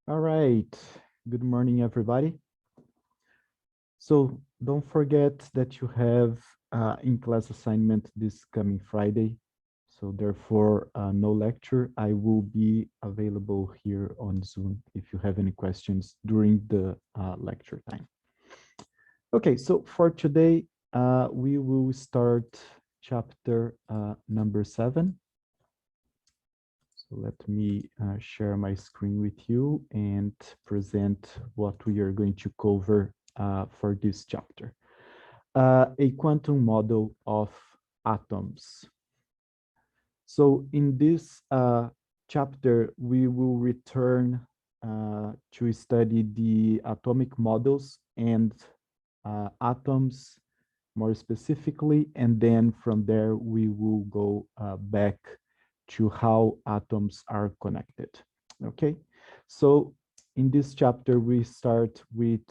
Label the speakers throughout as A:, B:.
A: All right. Good morning, everybody. So don't forget that you have in-class assignment this coming Friday. So therefore, no lecture. I will be available here on Zoom if you have any questions during the lecture time. Okay, so for today, we will start chapter number 7. So let me share my screen with you and present what we are going to cover for this chapter. A quantum model of atoms. So in this chapter, we will return to study the atomic models and atoms more specifically, and then from there we will go back to how atoms are connected. Okay, so in this chapter we start with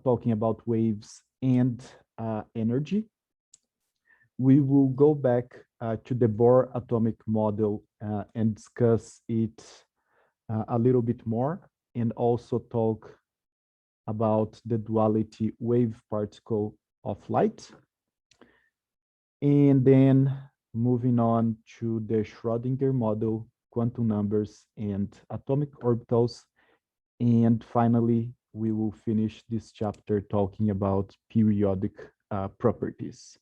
A: talking about waves and energy. We will go back to the Bohr atomic model and discuss it a little bit more, and also talk about the duality wave particle of light. And then moving on to the Schrödinger model, quantum numbers, and atomic orbitals. And finally, we will finish this chapter talking about periodic properties,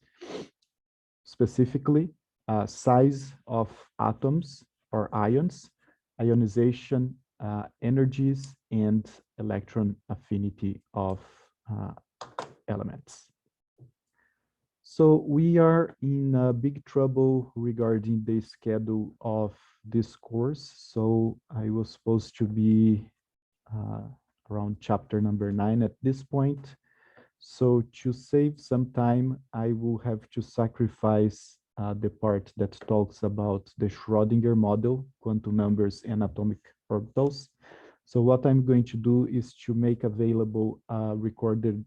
A: specifically size of atoms or ions, ionization energies, and electron affinity of elements. So we are in big trouble regarding the schedule of this course. So I was supposed to be around chapter number 9 at this point. So to save some time, I will have to sacrifice the part that talks about the Schrödinger model, quantum numbers, and atomic orbitals. So what I'm going to do is to make available a recorded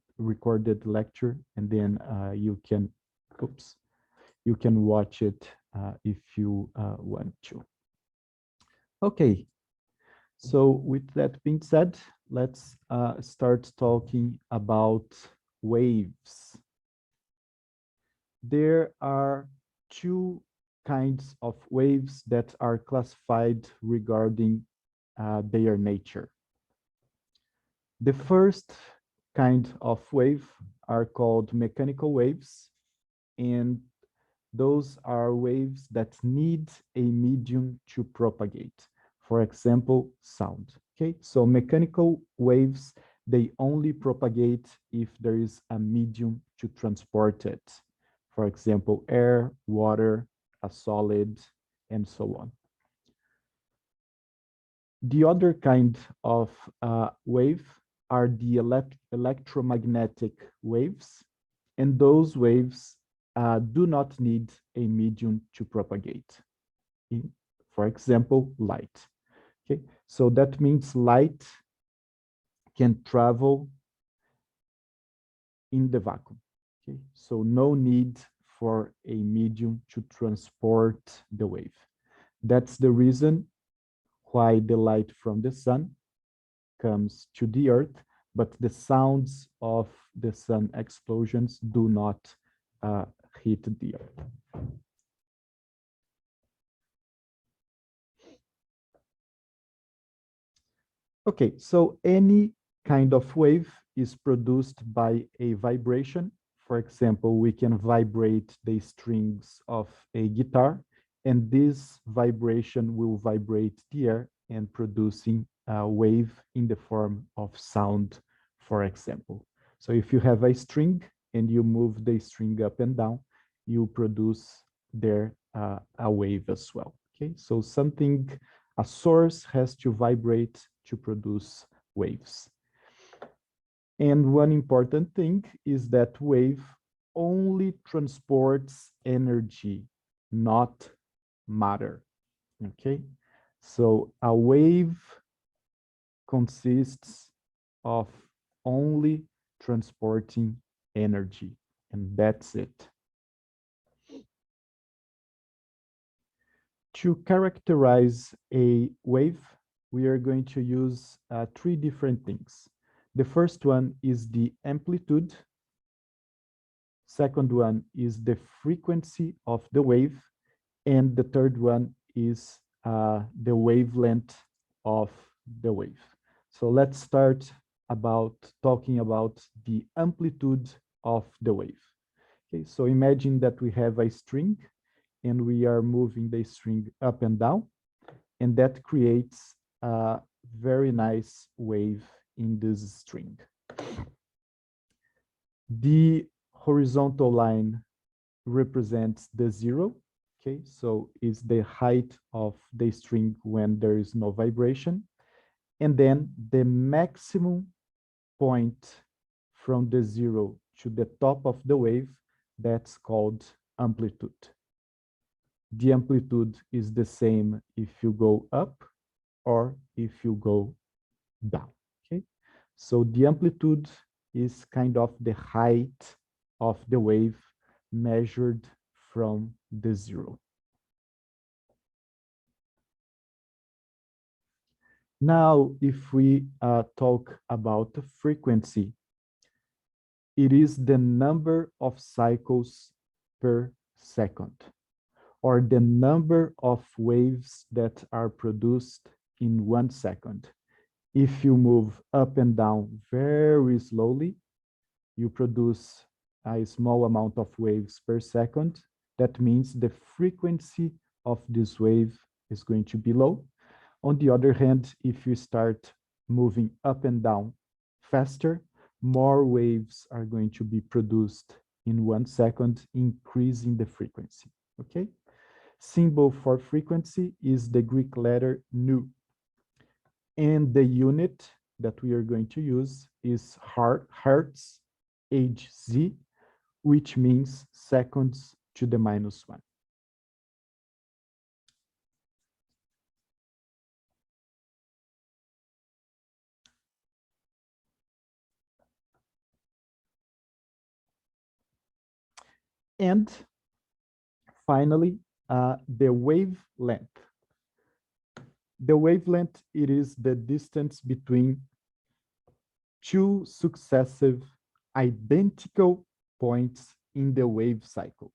A: lecture, and then you can watch it if you want to. Okay, so with that being said, let's start talking about waves. There are two kinds of waves that are classified regarding their nature. The first kind of wave are called mechanical waves, and those are waves that need a medium to propagate. For example, sound. Okay, so mechanical waves, they only propagate if there is a medium to transport it. For example, air, water, a solid, and so on. The other kind of wave are the electromagnetic waves, and those waves do not need a medium to propagate. For example, light. Okay, so that means light can travel in the vacuum. Okay, so no need for a medium to transport the wave. That's the reason why the light from the sun comes to the earth, but the sounds of the sun explosions do not hit the earth. Okay, so any kind of wave is produced by a vibration. For example, we can vibrate the strings of a guitar, and this vibration will vibrate the air and producing a wave in the form of sound, for example. So if you have a string and you move the string up and down, you produce there a wave as well. Okay, so something, a source has to vibrate to produce waves. And one important thing is that wave only transports energy, not matter. Okay, so a wave consists of only transporting energy, and that's it. To characterize a wave, we are going to use three different things. The first one is the amplitude. Second one is the frequency of the wave. And the third one is the wavelength of the wave. So let's start about talking about the amplitude of the wave. Okay, so imagine that we have a string and we are moving the string up and down, and that creates a very nice wave in this string. The horizontal line represents the zero. Okay, so it's the height of the string when there is no vibration. And then the maximum point from the zero to the top of the wave, that's called amplitude. The amplitude is the same if you go up or if you go down. Okay, so the amplitude is kind of the height of the wave measured from the zero. Now, if we talk about the frequency, it is the number of cycles per second, or the number of waves that are produced in 1 second. If you move up and down very slowly, you produce a small amount of waves per second. That means the frequency of this wave is going to be low. On the other hand, if you start moving up and down faster, more waves are going to be produced in 1 second, increasing the frequency, okay? Symbol for frequency is the Greek letter nu. And the unit that we are going to use is hertz, Hz, which means seconds to the -1. And finally, the wavelength. The wavelength, it is the distance between two successive identical points in the wave cycle.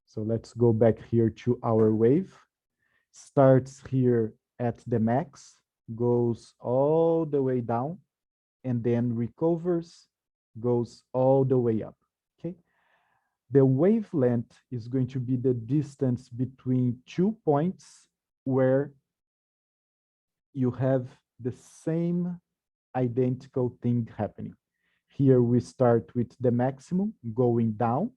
A: So let's go back here to our wave. Starts here at the max, goes all the way down, and then recovers, goes all the way up, okay? The wavelength is going to be the distance between 2 points where you have the same identical thing happening. Here we start with the maximum going down.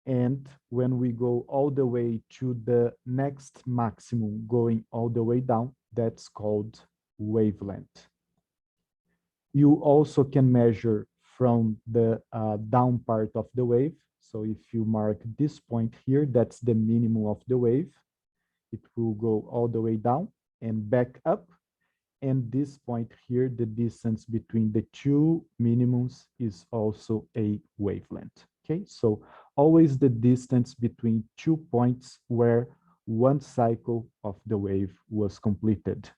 A: And when we go all the way to the next maximum going all the way down, that's called wavelength. You also can measure from the down part of the wave. So if you mark this point here, that's the minimum of the wave. It will go all the way down and back up. And this point here, the distance between the two minimums is also a wavelength. Okay, so always the distance between 2 points where one cycle of the wave was completed.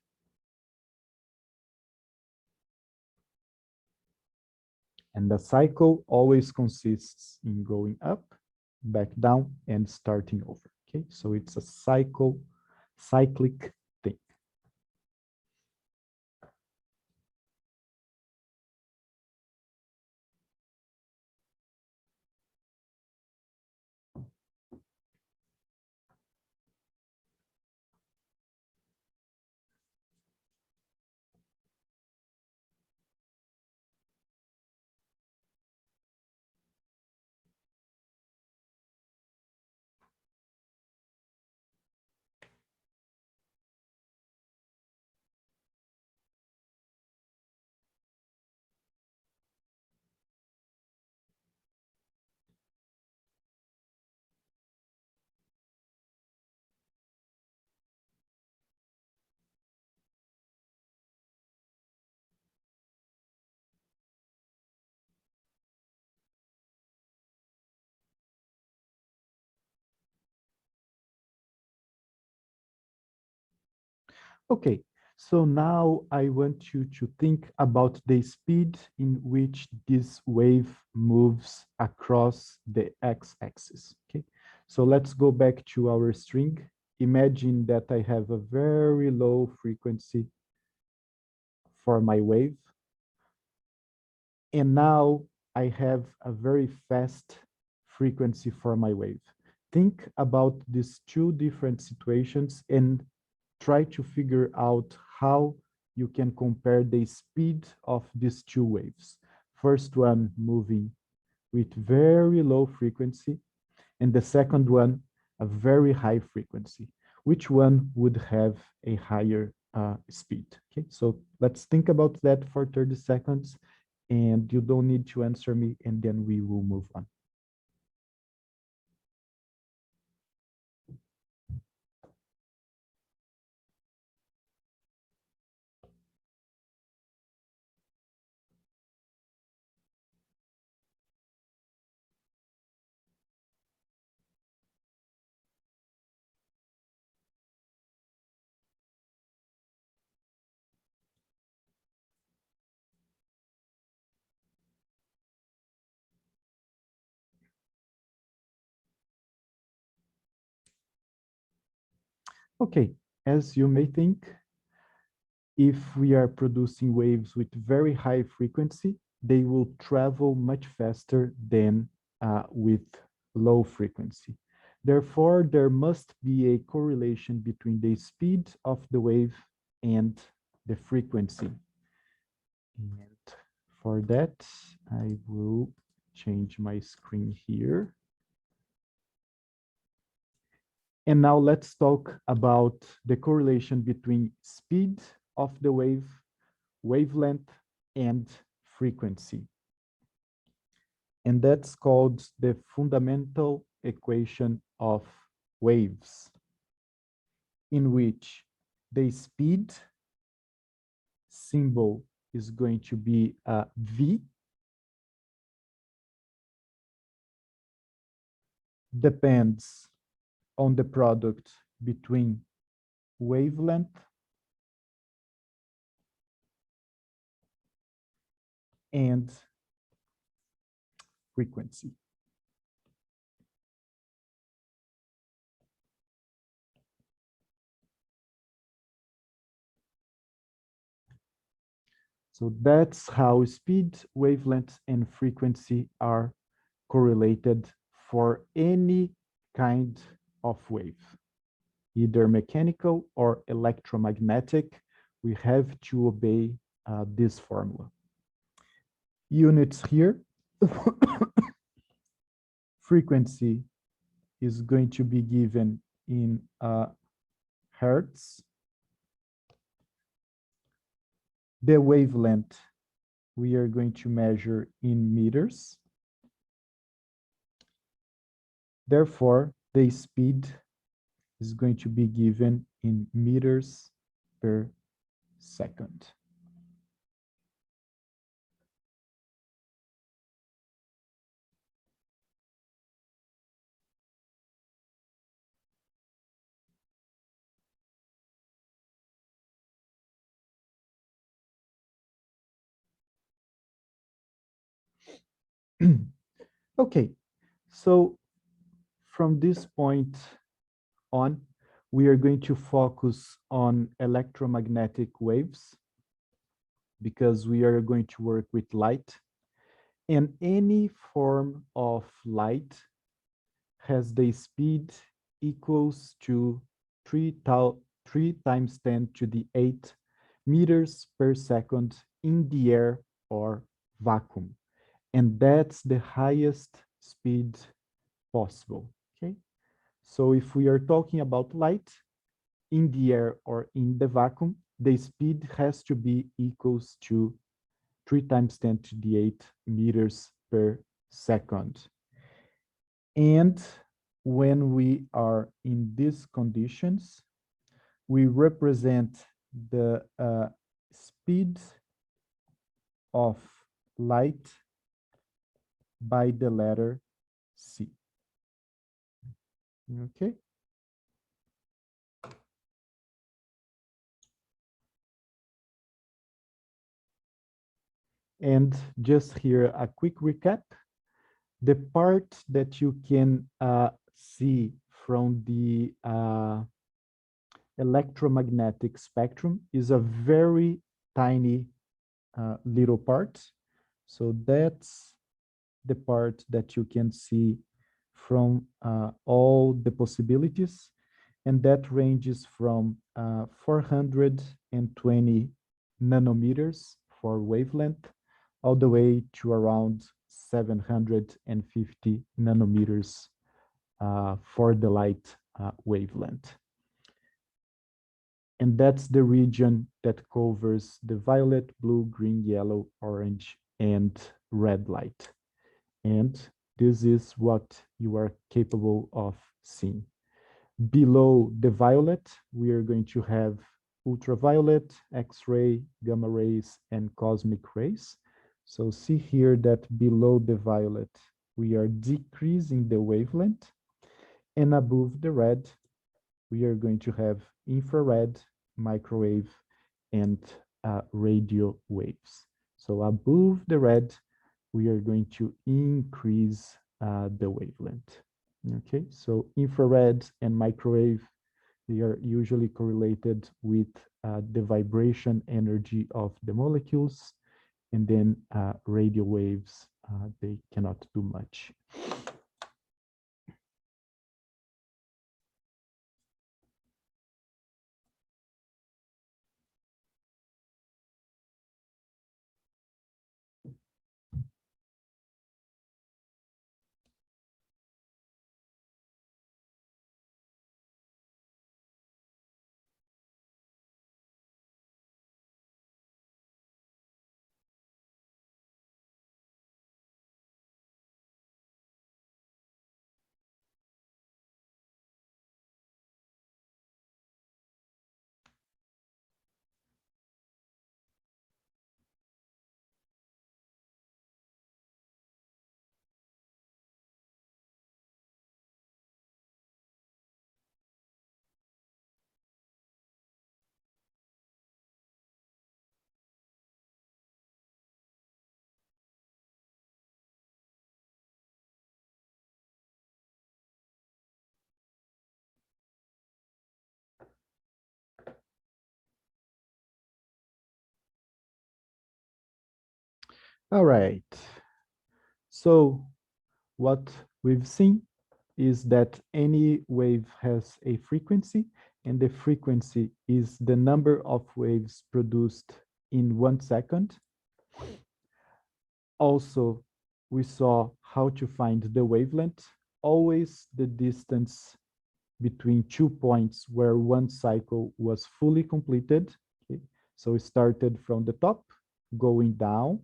A: And the cycle always consists in going up, back down, and starting over. Okay, so it's a cyclic thing. Okay, so now I want you to think about the speed in which this wave moves across the x-axis. Okay, so let's go back to our string. Imagine that I have a very low frequency for my wave, and now I have a very fast frequency for my wave. Think about these two different situations and try to figure out how you can compare the speed of these two waves. First one moving with very low frequency, and the second one a very high frequency. Which one would have a higher speed? Okay, so let's think about that for 30 seconds, and you don't need to answer me, and then we will move on. Okay, as you may think, if we are producing waves with very high frequency, they will travel much faster than with low frequency. Therefore, there must be a correlation between the speed of the wave and the frequency. And for that, I will change my screen here. And now let's talk about the correlation between speed of the wave, wavelength, and frequency. And that's called the fundamental equation of waves, in which the speed symbol is going to be v, depends on the product between wavelength and frequency. So that's how speed, wavelength, and frequency are correlated for any kind of wave, either mechanical or electromagnetic. We have to obey this formula. Units here, frequency is going to be given in hertz. The wavelength we are going to measure in meters. Therefore, the speed is going to be given in meters per second. Okay, so from this point on, we are going to focus on electromagnetic waves because we are going to work with light. And any form of light has the speed equals to 3 times 10 to the 8 meters per second in the air or vacuum. And that's the highest speed possible, okay? So if we are talking about light in the air or in the vacuum, the speed has to be equals to 3 times 10 to the 8 meters per second. And when we are in these conditions, we represent the speed of light by the letter C. Okay. And just here, a quick recap. The part that you can see from the electromagnetic spectrum is a very tiny little part. So that's the part that you can see from all the possibilities. And that ranges from 420 nanometers for wavelength all the way to around 750 nanometers for the light wavelength. And that's the region that covers the violet, blue, green, yellow, orange, and red light. And this is what you are capable of seeing. Below the violet, we are going to have ultraviolet, X-ray, gamma rays, and cosmic rays. So see here that below the violet, we are decreasing the wavelength. And above the red, we are going to have infrared, microwave, and radio waves. So above the red, we are going to increase the wavelength. Okay, so infrared and microwave, they are usually correlated with the vibration energy of the molecules, and then radio waves, they cannot do much. All right. So what we've seen is that any wave has a frequency, and the frequency is the number of waves produced in 1 second. Also, we saw how to find the wavelength, always the distance between 2 points where one cycle was fully completed. Okay? So we started from the top, going down,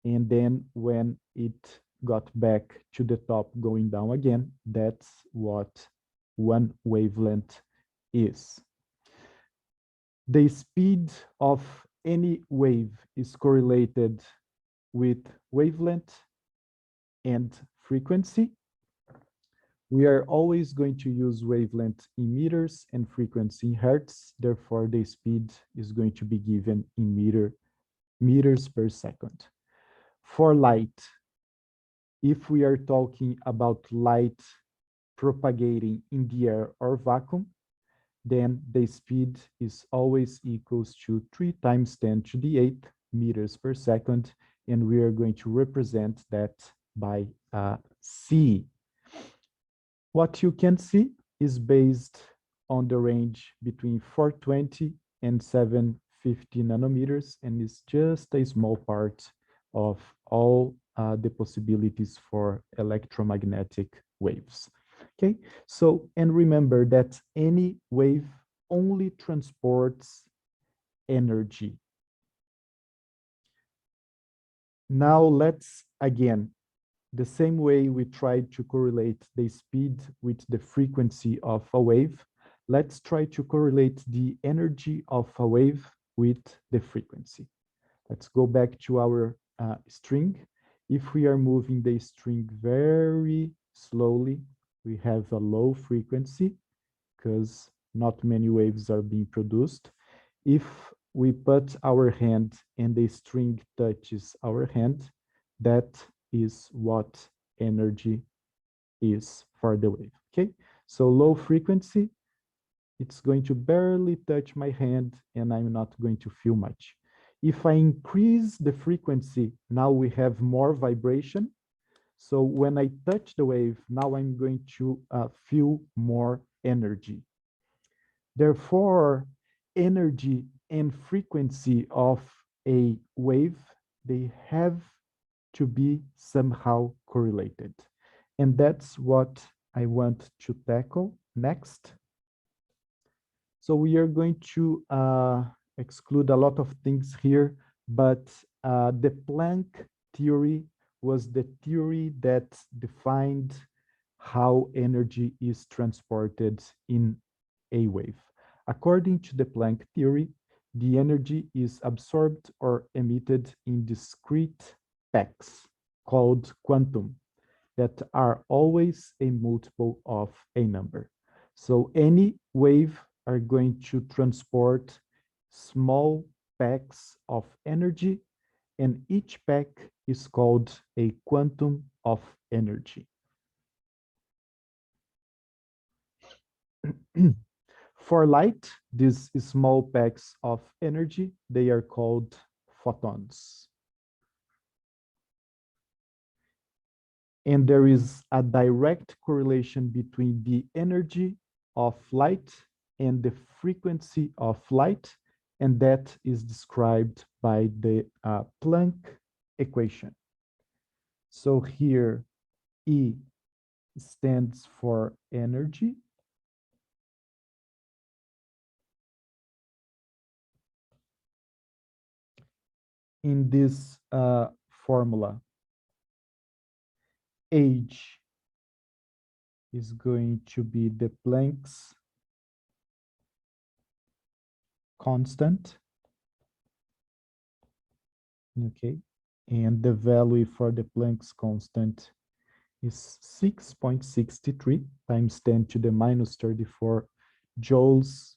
A: and then when it got back to the top going down again, that's what one wavelength is. The speed of any wave is correlated with wavelength and frequency. We are always going to use wavelength in meters and frequency in hertz. Therefore, the speed is going to be given in meters per second. For light, if we are talking about light propagating in the air or vacuum, then the speed is always equals to 3 times 10 to the 8th meters per second, and we are going to represent that by C. What you can see is based on the range between 420 and 750 nanometers, and it's just a small part of all the possibilities for electromagnetic waves. Okay, so, and remember that any wave only transports energy. Now let's again, the same way we tried to correlate the speed with the frequency of a wave, let's try to correlate the energy of a wave with the frequency. Let's go back to our string. If we are moving the string very slowly, we have a low frequency because not many waves are being produced. If we put our hand and the string touches our hand, that is what energy is for the wave, okay? So low frequency, it's going to barely touch my hand and I'm not going to feel much. If I increase the frequency, now we have more vibration. So when I touch the wave, now I'm going to feel more energy. Therefore, energy and frequency of a wave, they have to be somehow correlated. And that's what I want to tackle next. So we are going to exclude a lot of things here, but the Planck theory was the theory that defined how energy is transported in a wave. According to the Planck theory, the energy is absorbed or emitted in discrete packs called quantum that are always a multiple of a number. So any wave are going to transport small packs of energy, and each pack is called a quantum of energy. For light, these small packs of energy, they are called photons. And there is a direct correlation between the energy of light and the frequency of light, and that is described by the Planck equation. So here, E stands for energy. In this formula, H is going to be the Planck's constant, okay? And the value for the Planck's constant is 6.63 times 10 to the minus 34 joules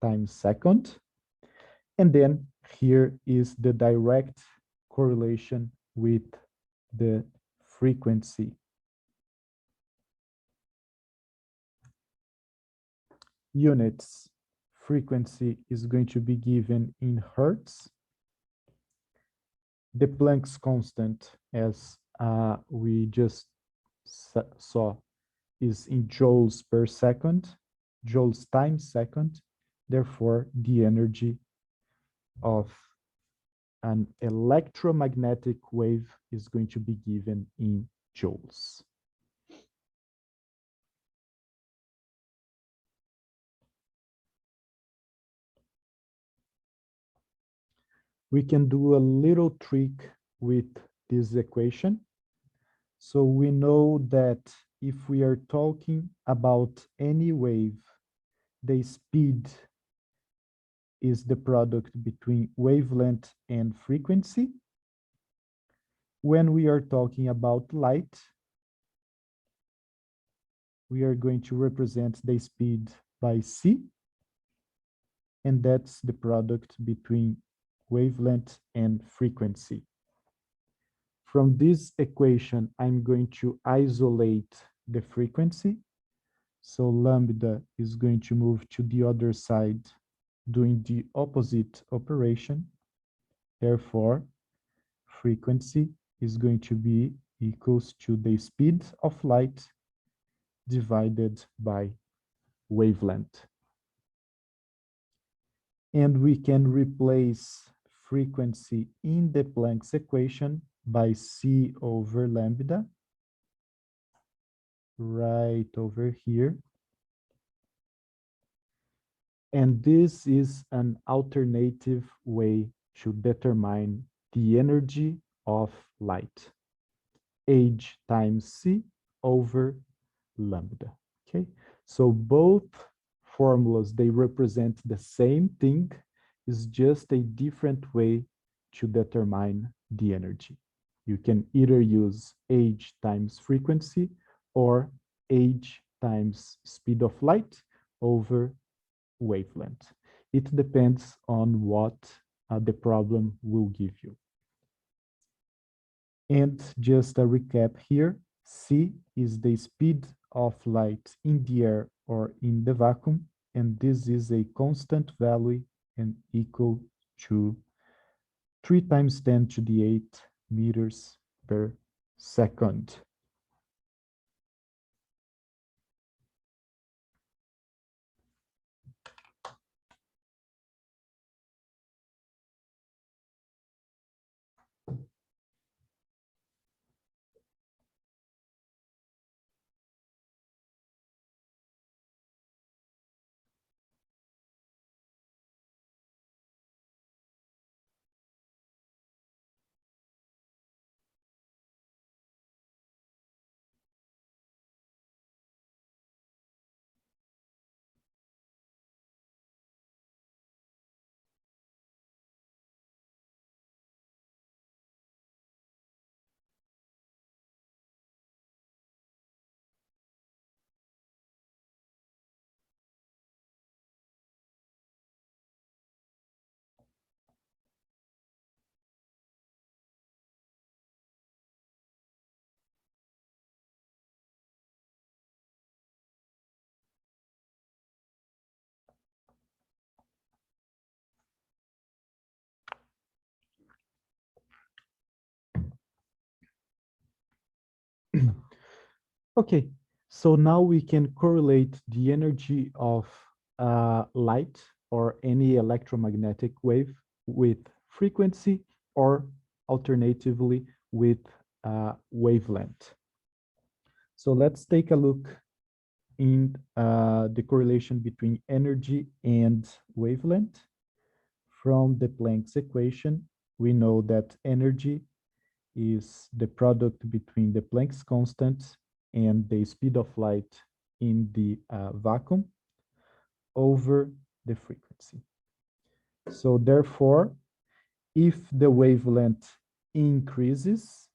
A: times second. And then here is the direct correlation with the frequency. Units, frequency is going to be given in hertz. The Planck's constant, as we just saw, is in joules per second, joules times second. Therefore, the energy of an electromagnetic wave is going to be given in joules. We can do a little trick with this equation. So we know that if we are talking about any wave, the speed is the product between wavelength and frequency. When we are talking about light, we are going to represent the speed by c, and that's the product between wavelength and frequency. From this equation, I'm going to isolate the frequency. So lambda is going to move to the other side, doing the opposite operation. Therefore, frequency is going to be equals to the speed of light divided by wavelength. And we can replace frequency in the Planck's equation by c over lambda, right over here. And this is an alternative way to determine the energy of light. H times c over lambda, okay? So both formulas, they represent the same thing, is just a different way to determine the energy. You can either use H times frequency or H times speed of light over wavelength. It depends on what the problem will give you. And just a recap here, c is the speed of light in the air or in the vacuum, and this is a constant value and equal to 3 times 10 to the 8 meters per second. Okay, so now we can correlate the energy of light or any electromagnetic wave with frequency, or alternatively with wavelength. So let's take a look in the correlation between energy and wavelength. From the Planck's equation, we know that energy is the product between the Planck's constant and the speed of light in the vacuum over the frequency. So therefore, if the wavelength increases,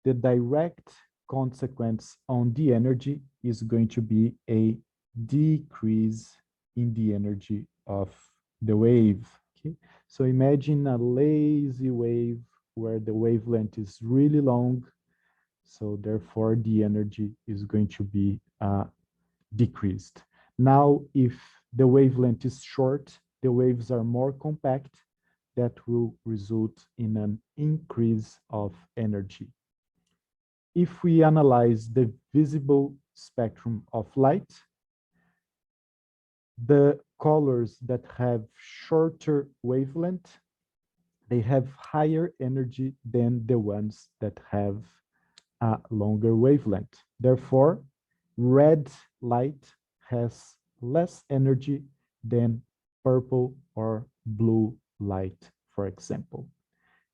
A: the direct consequence on the energy is going to be a decrease in the energy of the wave. Okay? So imagine a lazy wave where the wavelength is really long. So therefore, the energy is going to be decreased. Now, if the wavelength is short, the waves are more compact. That will result in an increase of energy. If we analyze the visible spectrum of light, the colors that have shorter wavelength, they have higher energy than the ones that have a longer wavelength. Therefore, red light has less energy than purple or blue light, for example.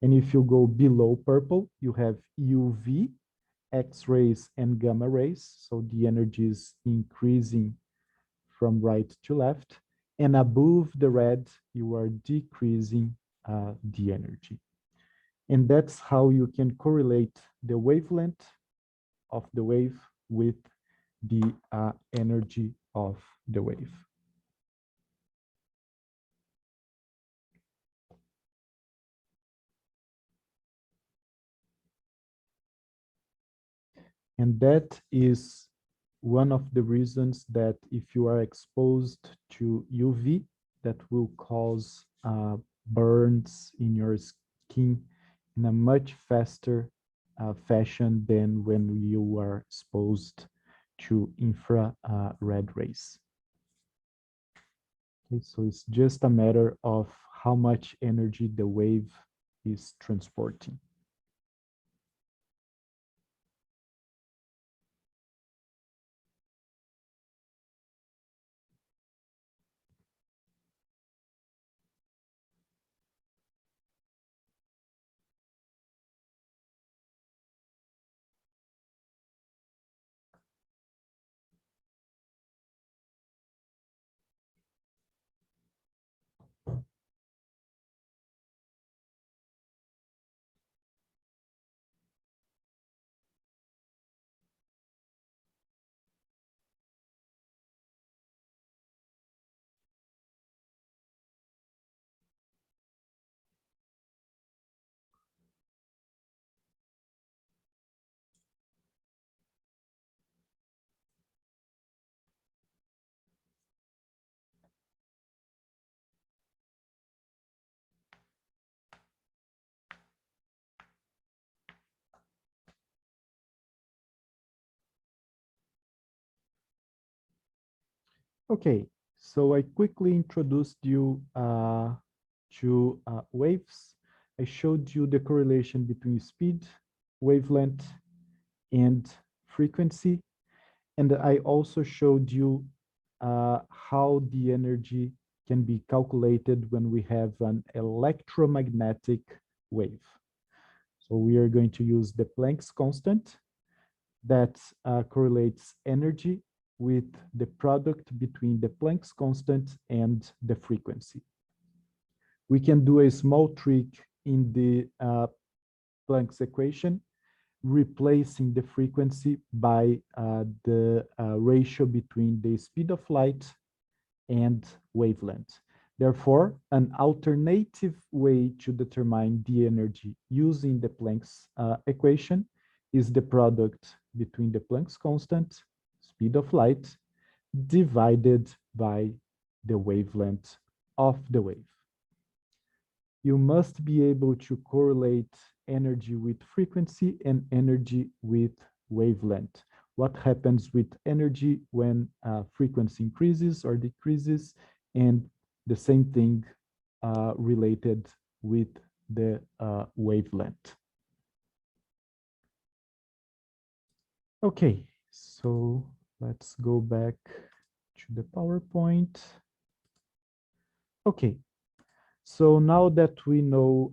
A: And if you go below purple, you have UV, X-rays, and gamma rays. So the energy is increasing from right to left. And above the red, you are decreasing the energy. And that's how you can correlate the wavelength of the wave with the energy of the wave. And that is one of the reasons that if you are exposed to UV, that will cause burns in your skin in a much faster fashion than when you are exposed to infrared rays. Okay, so it's just a matter of how much energy the wave is transporting. Okay, so I quickly introduced you to waves. I showed you the correlation between speed, wavelength, and frequency. And I also showed you how the energy can be calculated when we have an electromagnetic wave. So we are going to use the Planck's constant that correlates energy with the product between the Planck's constant and the frequency. We can do a small trick in the Planck's equation, replacing the frequency by the ratio between the speed of light and wavelength. Therefore, an alternative way to determine the energy using the Planck's equation is the product between the Planck's constant, speed of light, divided by the wavelength of the wave. You must be able to correlate energy with frequency and energy with wavelength. What happens with energy when frequency increases or decreases, and the same thing related with the wavelength. Okay, so let's go back to the PowerPoint. Okay, so now that we know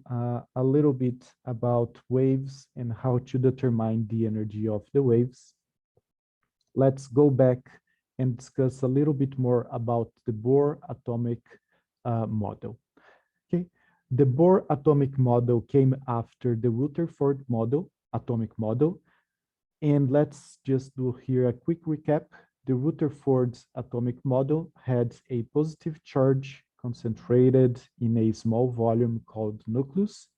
A: a little bit about waves and how to determine the energy of the waves, let's go back and discuss a little bit more about the Bohr atomic model. Okay, the Bohr atomic model came after the Rutherford model, atomic model, and let's just do here a quick recap. The Rutherford's atomic model had a positive charge concentrated in a small volume called nucleus,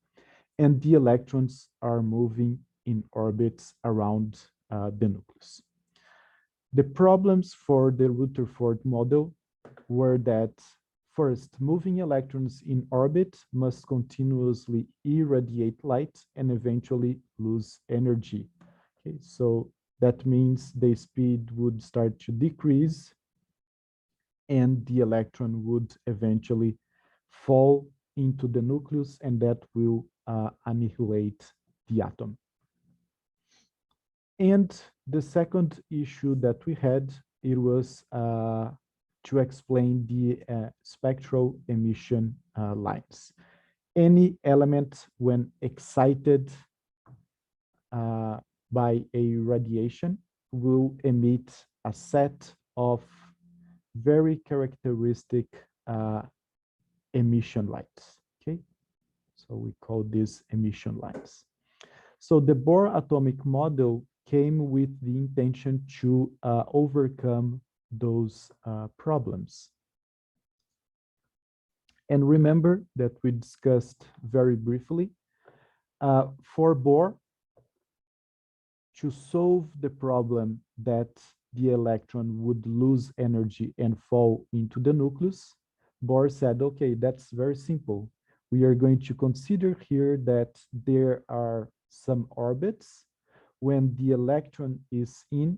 A: and the electrons are moving in orbits around the nucleus. The problems for the Rutherford model were that first, moving electrons in orbit must continuously irradiate light and eventually lose energy. Okay, so that means the speed would start to decrease and the electron would eventually fall into the nucleus, and that will annihilate the atom. And the second issue that we had, it was to explain the spectral emission lines. Any element, when excited by a radiation, will emit a set of very characteristic emission lines. Okay, so we call these emission lines. So the Bohr atomic model came with the intention to overcome those problems. And remember that we discussed very briefly, for Bohr, to solve the problem that the electron would lose energy and fall into the nucleus, Bohr said, okay, that's very simple. We are going to consider here that there are some orbits when the electron is in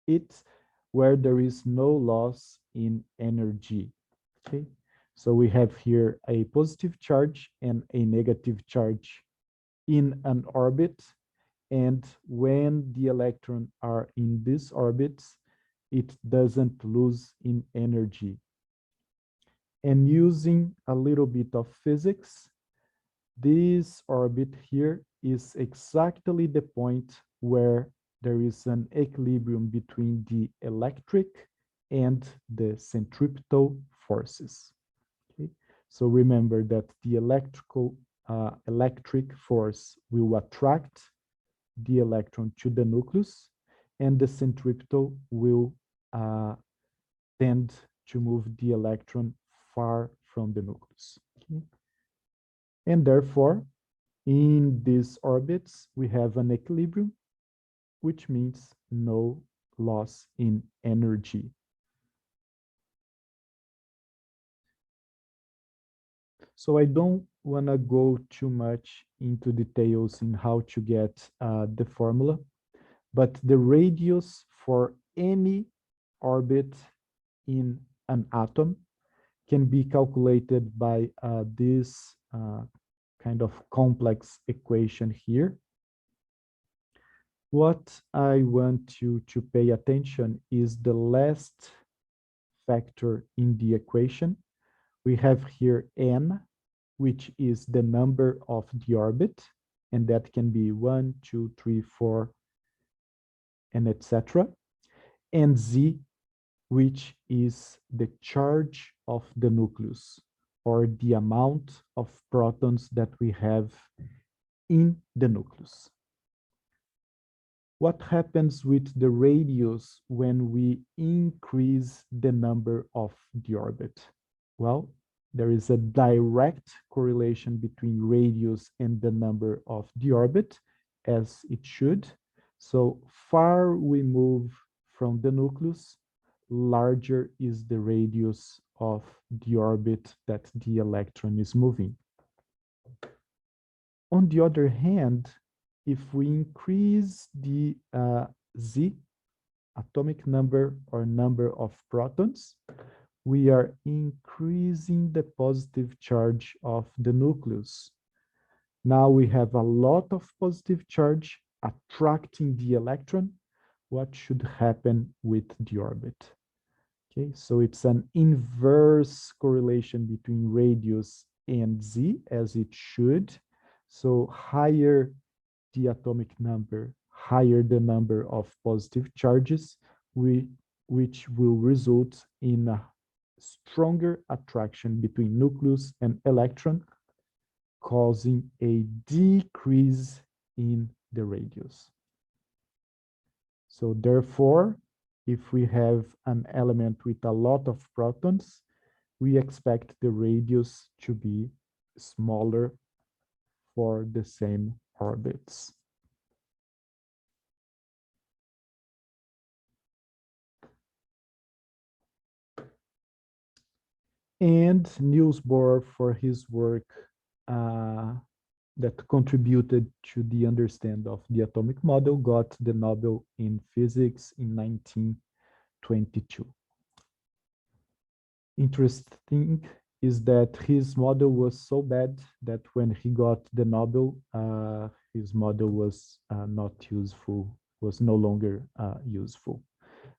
A: it, where there is no loss in energy. Okay, so we have here a positive charge and a negative charge in an orbit, and when the electrons are in these orbits, it doesn't lose in energy. And using a little bit of physics, this orbit here is exactly the point where there is an equilibrium between the electric and the centripetal forces. Okay? So remember that the electric force will attract the electron to the nucleus, and the centripetal will tend to move the electron far from the nucleus. Okay? And therefore, in these orbits, we have an equilibrium, which means no loss in energy. So I don't want to go too much into details in how to get the formula, but the radius for any orbit in an atom can be calculated by this kind of complex equation here. What I want you to pay attention is the last factor in the equation. We have here n, which is the number of the orbit, and that can be 1, 2, 3, 4, and etc. And z, which is the charge of the nucleus, or the amount of protons that we have in the nucleus. What happens with the radius when we increase the number of the orbit? Well, there is a direct correlation between radius and the number of the orbit, as it should. So far we move from the nucleus, larger is the radius of the orbit that the electron is moving. On the other hand, if we increase the Z, atomic number or number of protons, we are increasing the positive charge of the nucleus. Now we have a lot of positive charge attracting the electron. What should happen with the orbit? Okay, so it's an inverse correlation between radius and Z, as it should. So higher the atomic number, higher the number of positive charges, which will result in a stronger attraction between nucleus and electron, causing a decrease in the radius. So therefore, if we have an element with a lot of protons, we expect the radius to be smaller for the same orbits. And Niels Bohr, for his work that contributed to the understanding of the atomic model, got the Nobel in Physics in 1922. Interesting is that his model was so bad that when he got the Nobel, his model was not useful, was no longer useful.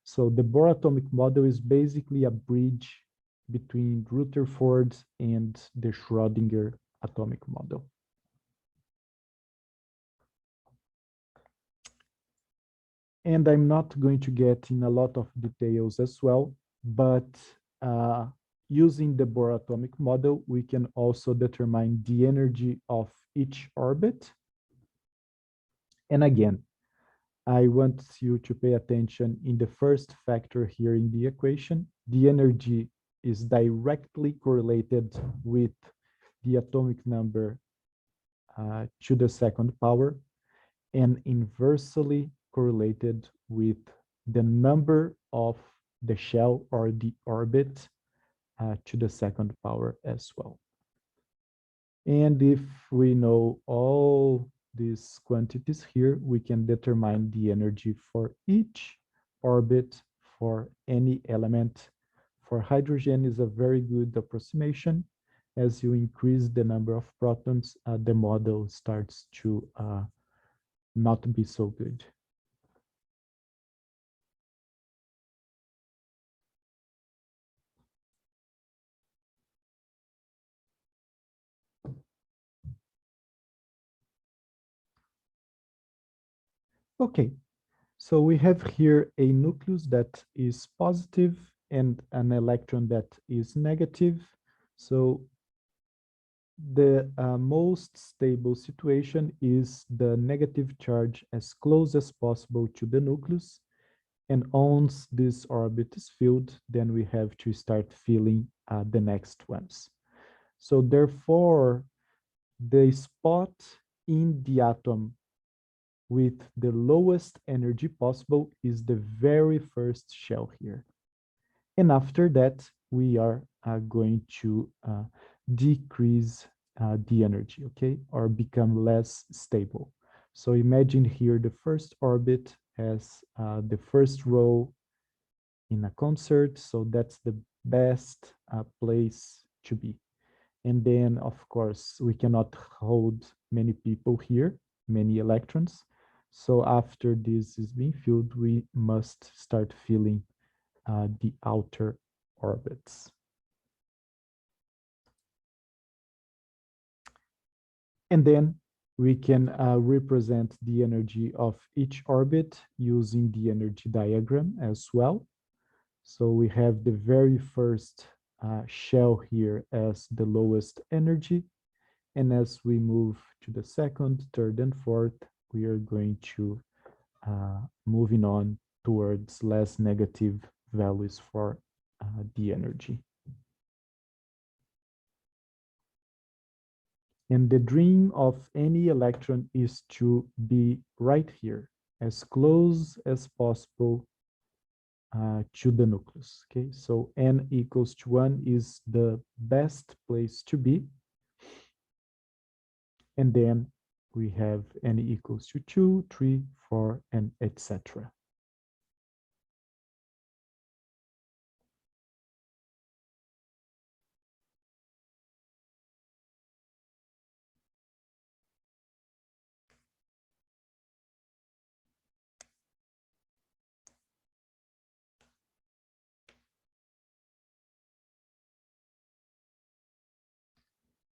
A: So the Bohr atomic model is basically a bridge between Rutherford and the Schrödinger atomic model. And I'm not going to get in a lot of details as well, but using the Bohr atomic model, we can also determine the energy of each orbit. And again, I want you to pay attention in the first factor here in the equation. The energy is directly correlated with the atomic number to the second power, and inversely correlated with the number of the shell or the orbit to the second power as well. And if we know all these quantities here, we can determine the energy for each orbit for any element. For hydrogen is a very good approximation. As you increase the number of protons, the model starts to not be so good. Okay, so we have here a nucleus that is positive and an electron that is negative. So the most stable situation is the negative charge as close as possible to the nucleus. And once this orbit is filled, then we have to start filling the next ones. So therefore, the spot in the atom with the lowest energy possible is the very first shell here. And after that, we are going to decrease the energy, okay, or become less stable. So imagine here the first orbit as the first row in a concert. So that's the best place to be. And then, of course, we cannot hold many people here, many electrons. So after this is being filled, we must start filling the outer orbits. And then we can represent the energy of each orbit using the energy diagram as well. So we have the very first shell here as the lowest energy. And as we move to the second, third, and fourth, we are going to moving on towards less negative values for the energy. And the dream of any electron is to be right here, as close as possible to the nucleus. Okay, so n equals to 1 is the best place to be. And then we have n equals to 2, 3, 4, and etc.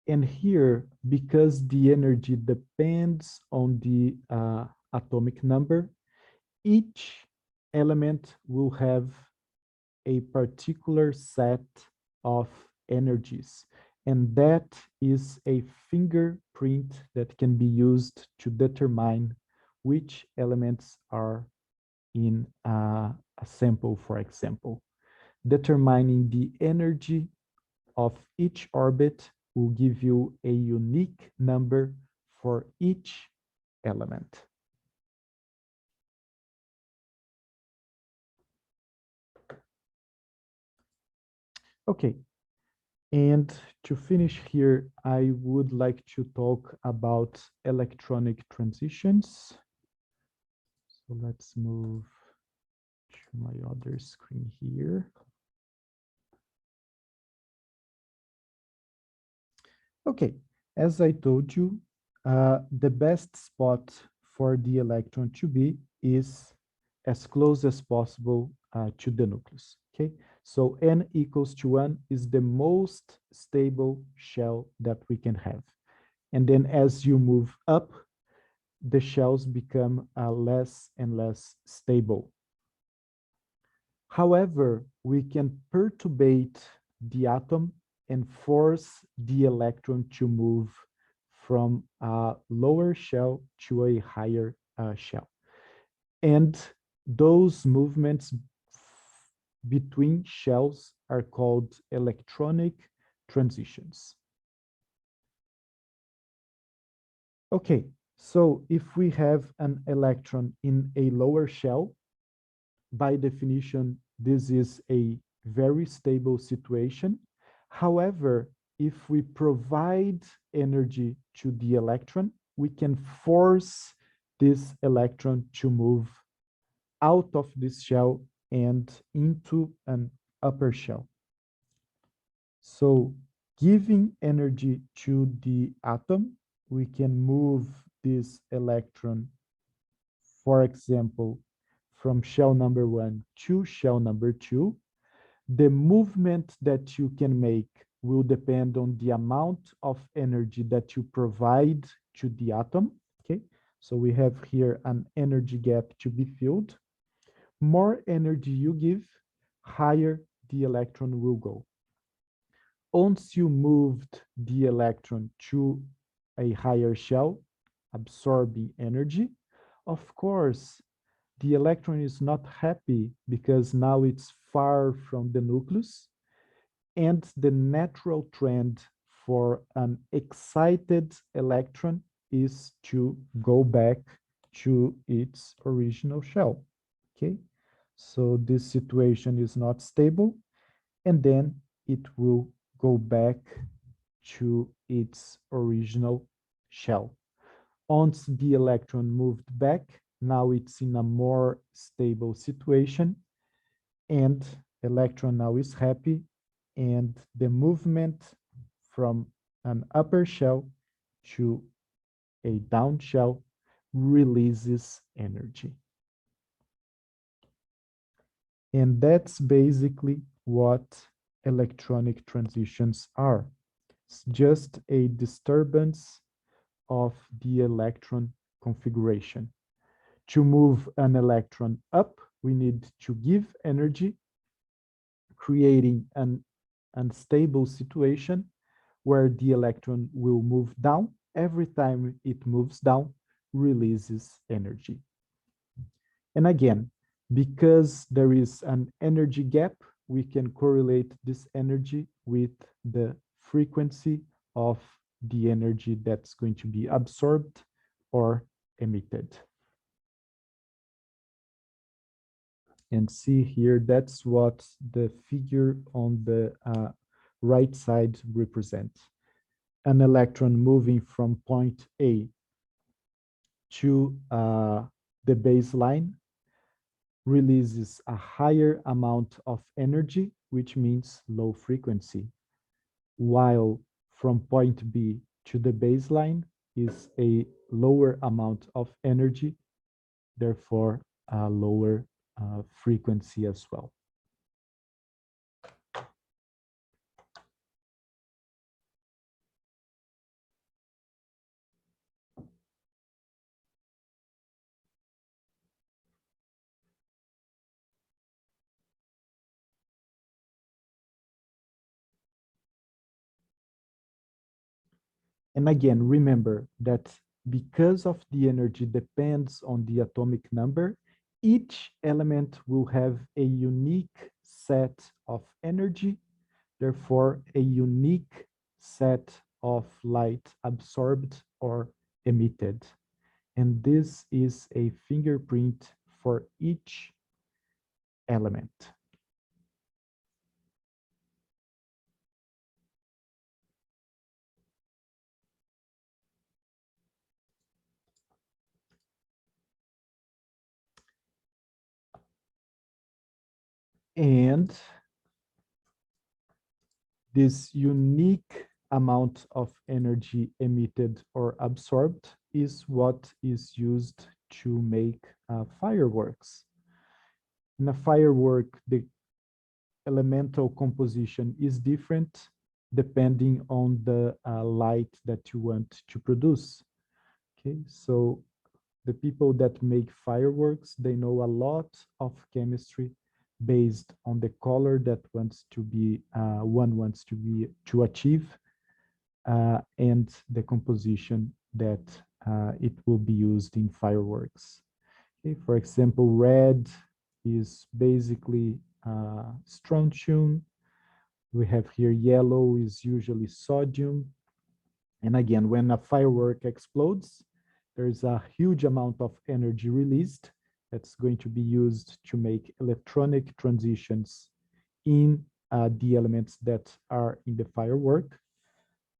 A: And here, because the energy depends on the atomic number, each element will have a particular set of energies. And that is a fingerprint that can be used to determine which elements are in a sample, for example. Determining the energy of each orbit will give you a unique number for each element. Okay, and to finish here, I would like to talk about electronic transitions. So let's move to my other screen here. Okay, as I told you, the best spot for the electron to be is as close as possible to the nucleus. Okay, so n equals to 1 is the most stable shell that we can have. And then as you move up, the shells become less and less stable. However, we can perturbate the atom and force the electron to move from a lower shell to a higher shell. And those movements between shells are called electronic transitions. Okay, so if we have an electron in a lower shell, by definition, this is a very stable situation. However, if we provide energy to the electron, we can force this electron to move out of this shell and into an upper shell. So giving energy to the atom, we can move this electron, for example, from shell number 1 to shell number 2. The movement that you can make will depend on the amount of energy that you provide to the atom. Okay, so we have here an energy gap to be filled. More energy you give, higher the electron will go. Once you moved the electron to a higher shell, absorbing energy, of course, the electron is not happy because now it's far from the nucleus, and the natural trend for an excited electron is to go back to its original shell. Okay, so this situation is not stable, and then it will go back to its original shell. Once the electron moved back, now it's in a more stable situation, and electron now is happy, and the movement from an upper shell to a down shell releases energy. And that's basically what electronic transitions are. It's just a disturbance of the electron configuration. To move an electron up, we need to give energy, creating an unstable situation where the electron will move down. Every time it moves down, releases energy. And again, because there is an energy gap, we can correlate this energy with the frequency of the energy that's going to be absorbed or emitted. And see here, that's what the figure on the right side represents. An electron moving from point A to the baseline releases a higher amount of energy, which means low frequency, while from point B to the baseline is a lower amount of energy, therefore a lower frequency as well. And again, remember that because of the energy depends on the atomic number, each element will have a unique set of energy, therefore a unique set of light absorbed or emitted. And this is a fingerprint for each element. And this unique amount of energy emitted or absorbed is what is used to make fireworks. In a firework, the elemental composition is different depending on the light that you want to produce. Okay, so the people that make fireworks, they know a lot of chemistry based on the color that one wants to achieve, and the composition that it will be used in fireworks. Okay, for example, red is basically strontium. We have here yellow is usually sodium. And again, when a firework explodes, there's a huge amount of energy released that's going to be used to make electronic transitions in the elements that are in the firework.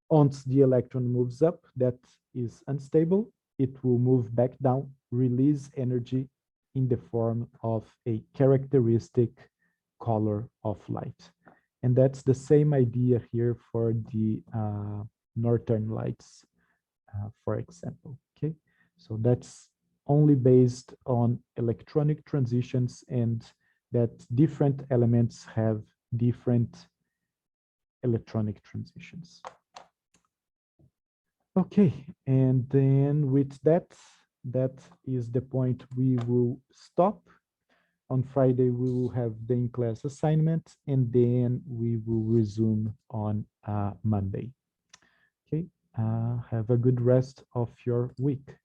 A: Once the electron moves up, that is unstable, it will move back down, release energy in the form of a characteristic color of light. And that's the same idea here for the northern lights, for example, okay? So that's only based on electronic transitions, and that different elements have different electronic transitions. Okay, and then with that, that is the point we will stop. On Friday, we will have the in-class assignment, and then we will resume on Monday. Okay, have a good rest of your week.